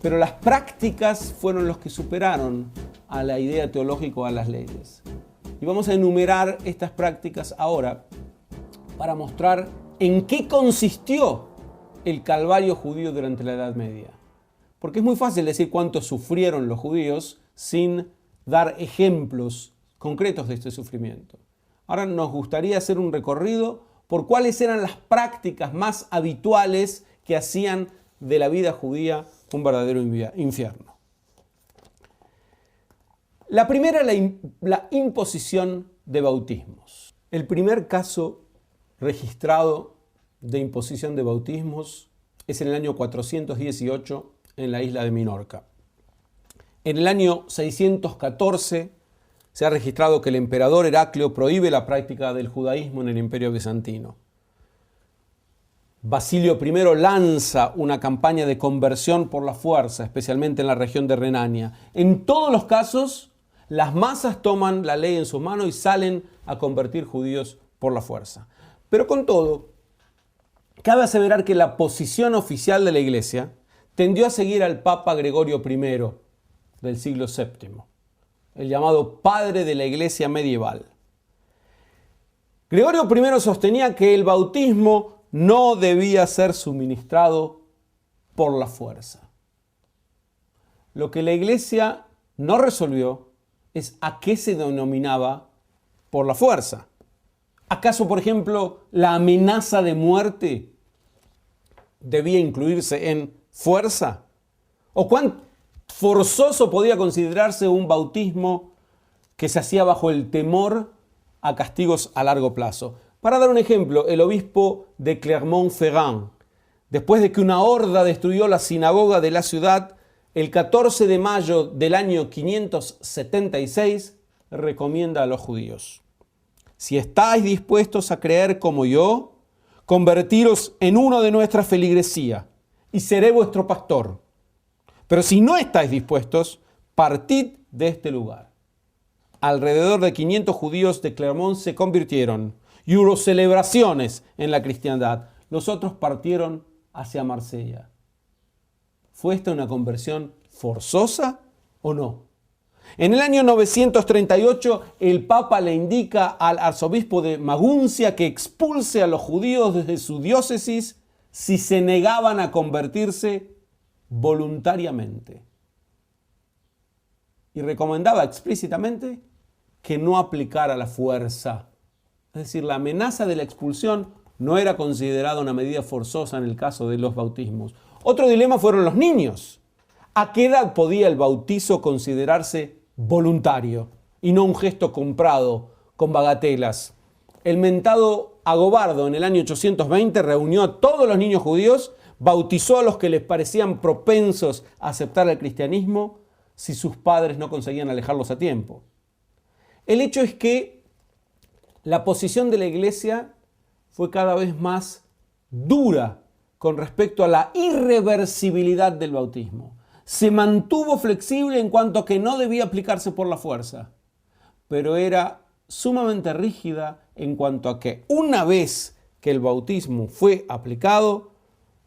pero las prácticas fueron los que superaron a la idea teológica o a las leyes. Y vamos a enumerar estas prácticas ahora para mostrar en qué consistió el calvario judío durante la Edad Media. Porque es muy fácil decir cuánto sufrieron los judíos sin dar ejemplos concretos de este sufrimiento. Ahora nos gustaría hacer un recorrido por cuáles eran las prácticas más habituales que hacían de la vida judía un verdadero infierno. La primera, la imposición de bautismos. El primer caso registrado de imposición de bautismos es en el año 418 en la isla de Minorca. En el año 614 se ha registrado que el emperador Heraclio prohíbe la práctica del judaísmo en el Imperio Bizantino. Basilio I lanza una campaña de conversión por la fuerza, especialmente en la región de Renania. En todos los casos, las masas toman la ley en sus manos y salen a convertir judíos por la fuerza. Pero con todo, cabe aseverar que la posición oficial de la Iglesia tendió a seguir al Papa Gregorio I del siglo VII, el llamado padre de la Iglesia medieval. Gregorio I sostenía que el bautismo no debía ser suministrado por la fuerza. Lo que la Iglesia no resolvió es a qué se denominaba por la fuerza. ¿Acaso, por ejemplo, la amenaza de muerte debía incluirse en fuerza? ¿O cuán forzoso podía considerarse un bautismo que se hacía bajo el temor a castigos a largo plazo? Para dar un ejemplo, el obispo de Clermont-Ferrand, después de que una horda destruyó la sinagoga de la ciudad, el 14 de mayo del año 576, recomienda a los judíos: si estáis dispuestos a creer como yo, convertiros en uno de nuestra feligresía y seré vuestro pastor. Pero si no estáis dispuestos, partid de este lugar. Alrededor de 500 judíos de Clermont se convirtieron y hubo celebraciones en la cristiandad. Los otros partieron hacia Marsella. ¿Fue esta una conversión forzosa o no? En el año 938, el Papa le indica al arzobispo de Maguncia que expulse a los judíos desde su diócesis si se negaban a convertirse voluntariamente. Y recomendaba explícitamente que no aplicara la fuerza. Es decir, la amenaza de la expulsión no era considerada una medida forzosa en el caso de los bautismos. Otro dilema fueron los niños. ¿A qué edad podía el bautizo considerarse voluntario y no un gesto comprado con bagatelas? El mentado Agobardo en el año 820 reunió a todos los niños judíos, bautizó a los que les parecían propensos a aceptar el cristianismo si sus padres no conseguían alejarlos a tiempo. El hecho es que la posición de la Iglesia fue cada vez más dura con respecto a la irreversibilidad del bautismo. Se mantuvo flexible en cuanto a que no debía aplicarse por la fuerza, pero era sumamente rígida en cuanto a que una vez que el bautismo fue aplicado,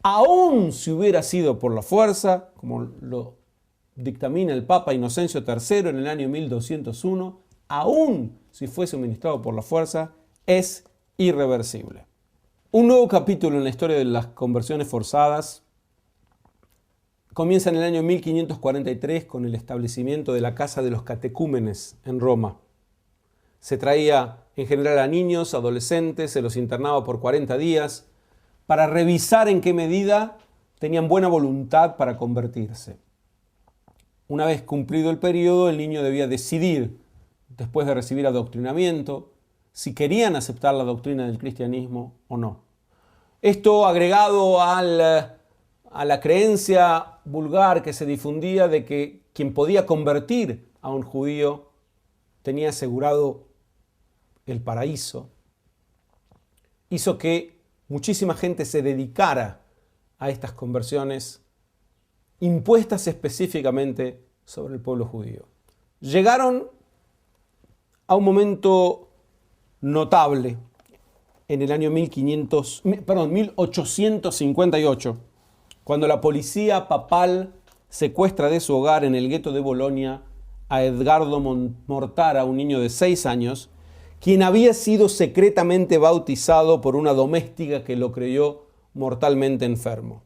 aun si hubiera sido por la fuerza, como lo dictamina el Papa Inocencio III en el año 1201, aun si fue suministrado por la fuerza, es irreversible. Un nuevo capítulo en la historia de las conversiones forzadas comienza en el año 1543 con el establecimiento de la Casa de los Catecúmenes en Roma. Se traía en general a niños, adolescentes, se los internaba por 40 días para revisar en qué medida tenían buena voluntad para convertirse. Una vez cumplido el periodo, el niño debía decidir, después de recibir adoctrinamiento, si querían aceptar la doctrina del cristianismo o no. Esto agregado a la creencia vulgar que se difundía de que quien podía convertir a un judío tenía asegurado el paraíso, hizo que muchísima gente se dedicara a estas conversiones impuestas específicamente sobre el pueblo judío. Llegaron a un momento notable en el año 1858, cuando la policía papal secuestra de su hogar en el gueto de Bolonia a Edgardo Mortara, un niño de 6 años, quien había sido secretamente bautizado por una doméstica que lo creyó mortalmente enfermo.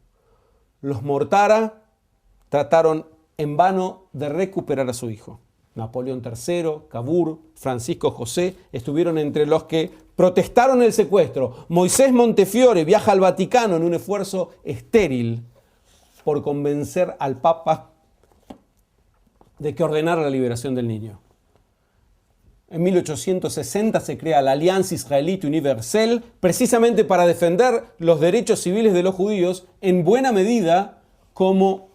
Los Mortara trataron en vano de recuperar a su hijo. Napoleón III, Cavour, Francisco José estuvieron entre los que protestaron el secuestro. Moisés Montefiore viaja al Vaticano en un esfuerzo estéril por convencer al Papa de que ordenara la liberación del niño. En 1860 se crea la Alianza Israelita Universal precisamente para defender los derechos civiles de los judíos, en buena medida como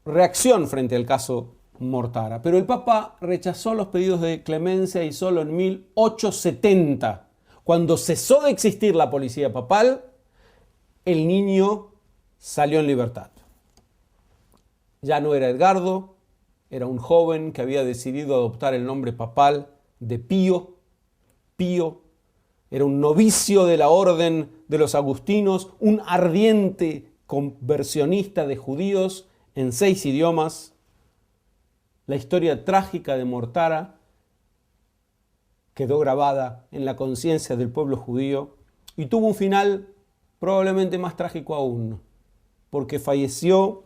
reacción frente al caso Mortara. Pero el Papa rechazó los pedidos de clemencia y solo en 1870, cuando cesó de existir la policía papal, el niño salió en libertad. Ya no era Edgardo, era un joven que había decidido adoptar el nombre papal de Pío. Pío era un novicio de la orden de los agustinos, un ardiente conversionista de judíos en 6 idiomas. La historia trágica de Mortara quedó grabada en la conciencia del pueblo judío y tuvo un final probablemente más trágico aún, porque falleció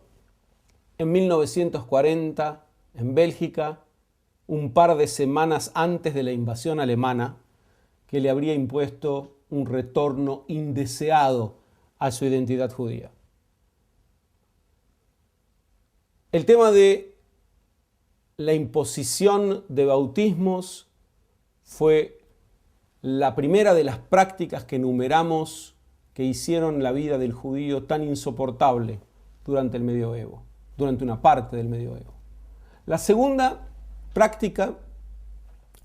en 1940 en Bélgica, un par de semanas antes de la invasión alemana, que le habría impuesto un retorno indeseado a su identidad judía. El tema de la imposición de bautismos fue la primera de las prácticas que enumeramos que hicieron la vida del judío tan insoportable durante el medioevo, durante una parte del medioevo. La segunda práctica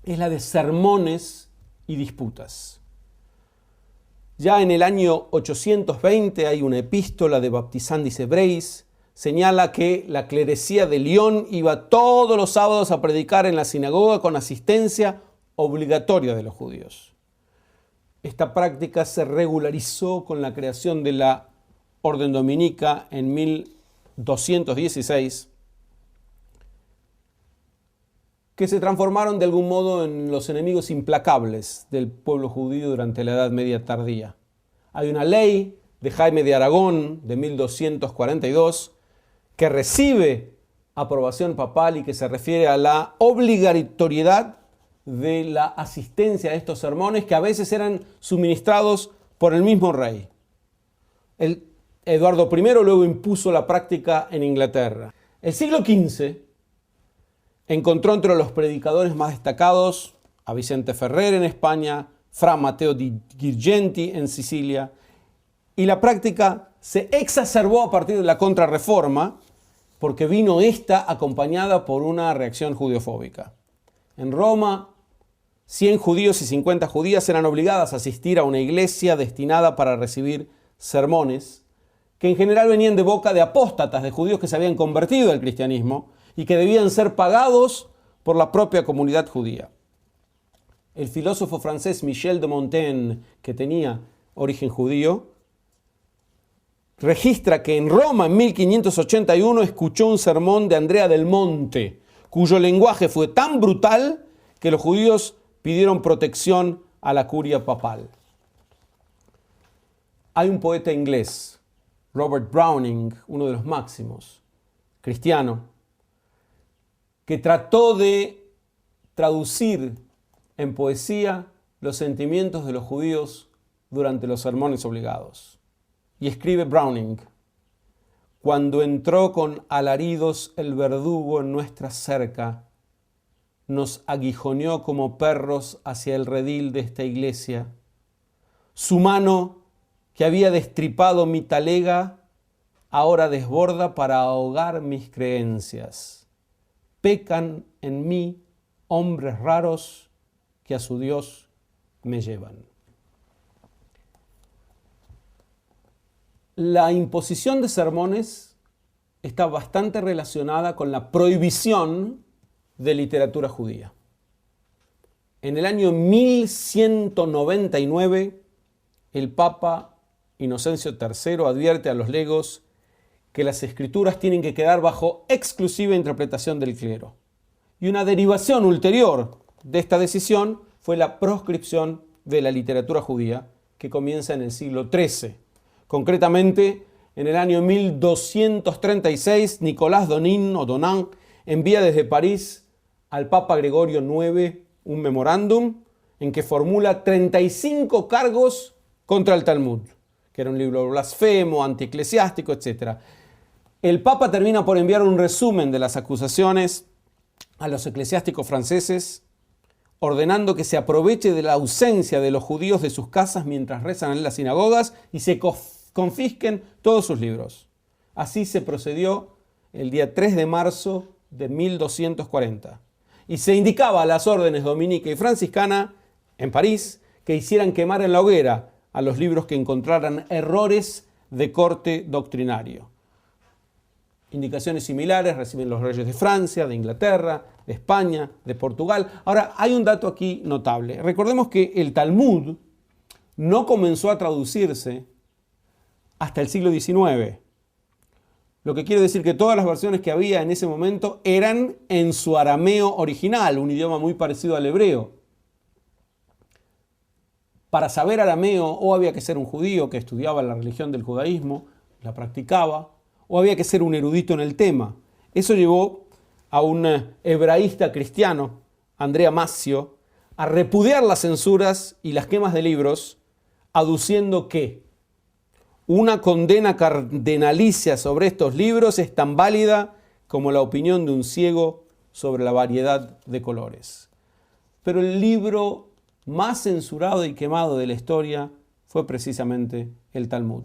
es la de sermones y disputas. Ya en el año 820 hay una epístola de Baptisandis Hebreis, señala que la clerecía de Lyon iba todos los sábados a predicar en la sinagoga con asistencia obligatoria de los judíos. Esta práctica se regularizó con la creación de la Orden Dominica en 1216, que se transformaron de algún modo en los enemigos implacables del pueblo judío durante la Edad Media tardía. Hay una ley de Jaime de Aragón de 1242 que recibe aprobación papal y que se refiere a la obligatoriedad de la asistencia a estos sermones que a veces eran suministrados por el mismo rey. Eduardo I luego impuso la práctica en Inglaterra. El siglo XV encontró entre los predicadores más destacados a Vicente Ferrer en España, Fra Matteo di Girgenti en Sicilia, y la práctica se exacerbó a partir de la Contrarreforma, porque vino esta acompañada por una reacción judeofóbica. En Roma, 100 judíos y 50 judías eran obligadas a asistir a una iglesia destinada para recibir sermones, que en general venían de boca de apóstatas, de judíos que se habían convertido al cristianismo y que debían ser pagados por la propia comunidad judía. El filósofo francés Michel de Montaigne, que tenía origen judío, registra que en Roma en 1581 escuchó un sermón de Andrea del Monte, cuyo lenguaje fue tan brutal que los judíos pidieron protección a la curia papal. Hay un poeta inglés, Robert Browning, uno de los máximos, cristiano, que trató de traducir en poesía los sentimientos de los judíos durante los sermones obligados. Y escribe Browning: cuando entró con alaridos el verdugo en nuestra cerca, nos aguijoneó como perros hacia el redil de esta iglesia. Su mano, que había destripado mi talega, ahora desborda para ahogar mis creencias. Pecan en mí hombres raros que a su Dios me llevan. La imposición de sermones está bastante relacionada con la prohibición de literatura judía. En el año 1199, el Papa Inocencio III advierte a los legos que las escrituras tienen que quedar bajo exclusiva interpretación del clero. Y una derivación ulterior de esta decisión fue la proscripción de la literatura judía, que comienza en el siglo XIII. Concretamente, en el año 1236, Nicolás Donin envía desde París al Papa Gregorio IX un memorándum en que formula 35 cargos contra el Talmud, que era un libro blasfemo, antieclesiástico, etc. El Papa termina por enviar un resumen de las acusaciones a los eclesiásticos franceses, ordenando que se aproveche de la ausencia de los judíos de sus casas mientras rezan en las sinagogas y se confisquen todos sus libros. Así se procedió el día 3 de marzo de 1240. Y se indicaba a las órdenes dominica y franciscana en París que hicieran quemar en la hoguera a los libros que encontraran errores de corte doctrinario. Indicaciones similares reciben los reyes de Francia, de Inglaterra, de España, de Portugal. Ahora, hay un dato aquí notable. Recordemos que el Talmud no comenzó a traducirse hasta el siglo XIX. Lo que quiere decir que todas las versiones que había en ese momento eran en su arameo original, un idioma muy parecido al hebreo. Para saber arameo, o había que ser un judío que estudiaba la religión del judaísmo, la practicaba, o había que ser un erudito en el tema. Eso llevó a un hebraísta cristiano, Andrea Mazzio, a repudiar las censuras y las quemas de libros, aduciendo que una condena cardenalicia sobre estos libros es tan válida como la opinión de un ciego sobre la variedad de colores. Pero el libro más censurado y quemado de la historia fue precisamente el Talmud.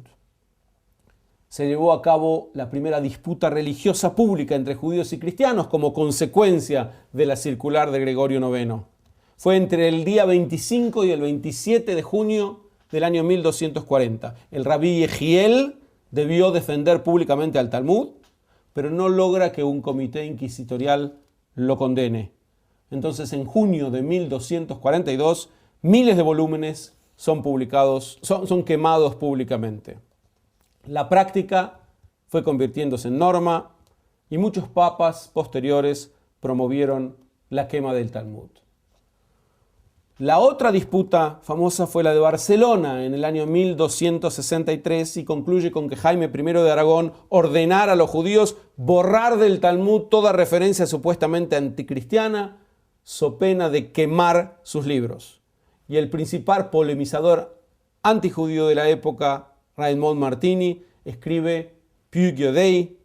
Se llevó a cabo la primera disputa religiosa pública entre judíos y cristianos como consecuencia de la circular de Gregorio IX. Fue entre el día 25 y el 27 de junio del año 1240. El rabí Yehiel debió defender públicamente al Talmud, pero no logra que un comité inquisitorial lo condene. Entonces, en junio de 1242, miles de volúmenes son quemados públicamente. La práctica fue convirtiéndose en norma y muchos papas posteriores promovieron la quema del Talmud. La otra disputa famosa fue la de Barcelona en el año 1263 y concluye con que Jaime I de Aragón ordenara a los judíos borrar del Talmud toda referencia supuestamente anticristiana, so pena de quemar sus libros. Y el principal polemizador antijudío de la época, Raymond Martini, escribe Pugio Dei,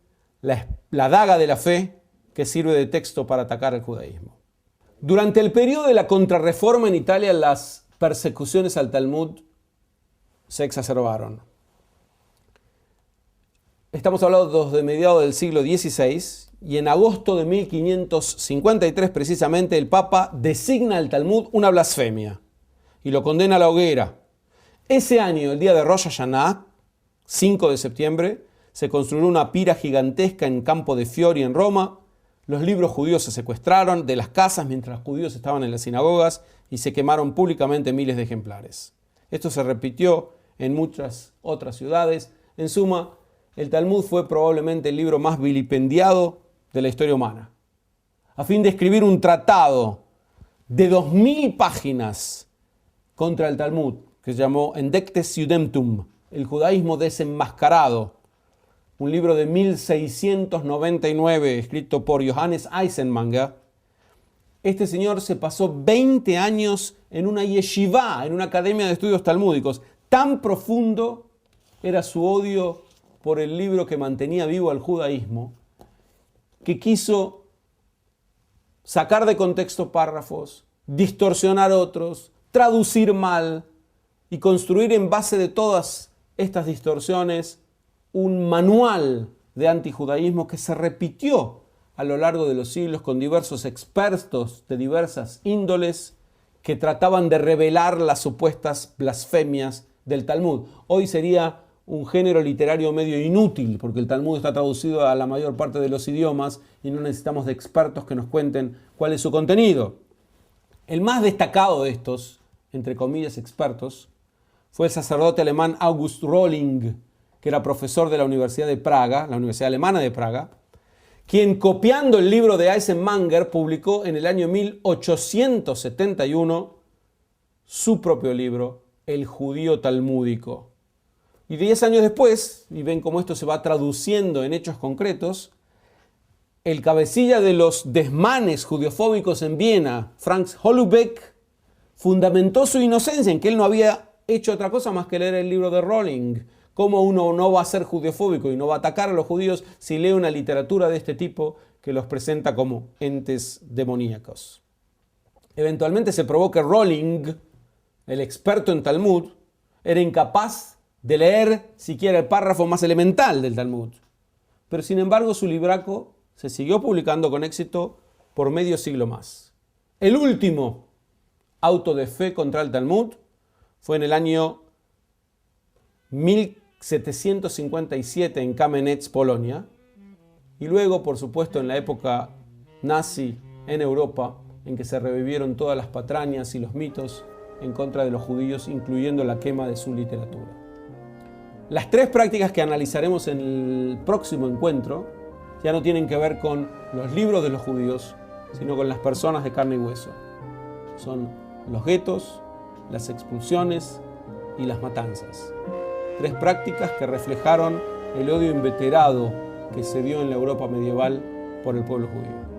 la daga de la fe, que sirve de texto para atacar al judaísmo. Durante el periodo de la Contrarreforma en Italia, las persecuciones al Talmud se exacerbaron. Estamos hablando de mediados del siglo XVI y en agosto de 1553 precisamente el Papa designa al Talmud una blasfemia y lo condena a la hoguera. Ese año, el día de Rosh Hashanah, 5 de septiembre, se construyó una pira gigantesca en Campo de Fiori en Roma. Los libros judíos se secuestraron de las casas mientras los judíos estaban en las sinagogas y se quemaron públicamente miles de ejemplares. Esto se repitió en muchas otras ciudades. En suma, el Talmud fue probablemente el libro más vilipendiado de la historia humana. A fin de escribir un tratado de 2000 páginas contra el Talmud, que se llamó Endectes Judemtum, el judaísmo desenmascarado, un libro de 1699 escrito por Johannes Eisenmanger. Este señor se pasó 20 años en una yeshivá, en una academia de estudios talmúdicos. Tan profundo era su odio por el libro que mantenía vivo al judaísmo, que quiso sacar de contexto párrafos, distorsionar otros, traducir mal y construir en base de todas estas distorsiones un manual de antijudaísmo que se repitió a lo largo de los siglos con diversos expertos de diversas índoles que trataban de revelar las supuestas blasfemias del Talmud. Hoy sería un género literario medio inútil porque el Talmud está traducido a la mayor parte de los idiomas y no necesitamos de expertos que nos cuenten cuál es su contenido. El más destacado de estos, entre comillas, expertos, fue el sacerdote alemán August Rohling, que era profesor de la Universidad de Praga, la Universidad Alemana de Praga, quien, copiando el libro de Eisenmenger, publicó en el año 1871 su propio libro, El Judío Talmúdico. Y 10 años después, y ven cómo esto se va traduciendo en hechos concretos, el cabecilla de los desmanes judiofóbicos en Viena, Franz Holubeck, fundamentó su inocencia en que él no había hecho otra cosa más que leer el libro de Rowling. ¿Cómo uno no va a ser judiofóbico y no va a atacar a los judíos si lee una literatura de este tipo que los presenta como entes demoníacos? Eventualmente se probó que Rowling, el experto en Talmud, era incapaz de leer siquiera el párrafo más elemental del Talmud. Pero sin embargo su libraco se siguió publicando con éxito por medio siglo más. El último auto de fe contra el Talmud fue en el año 1757 en Kamenetz, Polonia, y luego, por supuesto, en la época nazi en Europa, en que se revivieron todas las patrañas y los mitos en contra de los judíos, incluyendo la quema de su literatura. Las tres prácticas que analizaremos en el próximo encuentro ya no tienen que ver con los libros de los judíos, sino con las personas de carne y hueso. Son los guetos, las expulsiones y las matanzas. Tres prácticas que reflejaron el odio inveterado que se dio en la Europa medieval por el pueblo judío.